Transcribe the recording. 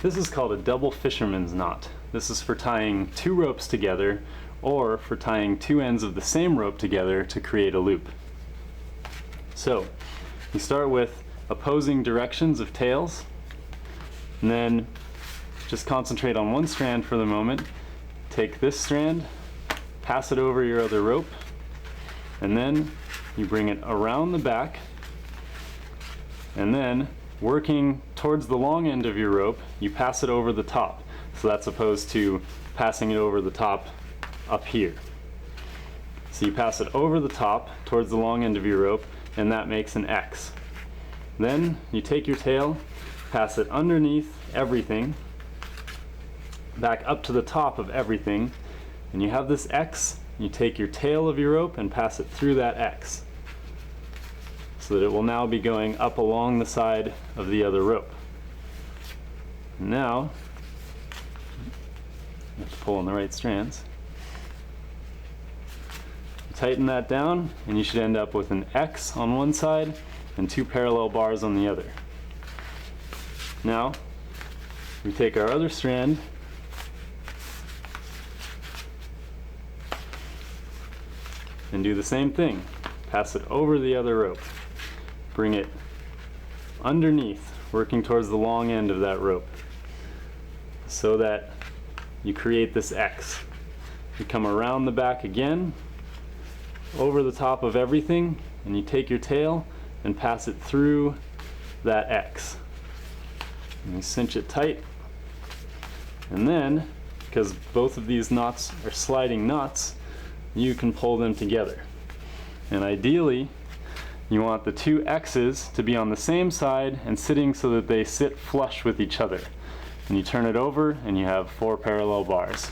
This is called a double fisherman's knot. This is for tying two ropes together or for tying two ends of the same rope together to create a loop. So you start with opposing directions of tails, and then just concentrate on one strand for the moment. Take this strand, pass it over your other rope, and then you bring it around the back, and then working towards the long end of your rope, you pass it over the top. So that's opposed to passing it over the top up here. So you pass it over the top towards the long end of your rope, and that makes an X. Then you take your tail, pass it underneath everything, back up to the top of everything, and you have this X. You take your tail of your rope and pass it through that X, so that it will now be going up along the side of the other rope. Now, you have to pull on the right strands. Tighten that down, and you should end up with an X on one side and two parallel bars on the other. Now, we take our other strand and do the same thing. Pass it over the other rope. Bring it underneath, working towards the long end of that rope, so that you create this X. You come around the back again, over the top of everything, and you take your tail and pass it through that X. And you cinch it tight, and then, because both of these knots are sliding knots, you can pull them together. And ideally, you want the two X's to be on the same side and sitting so that they sit flush with each other. And you turn it over and you have 4 parallel bars.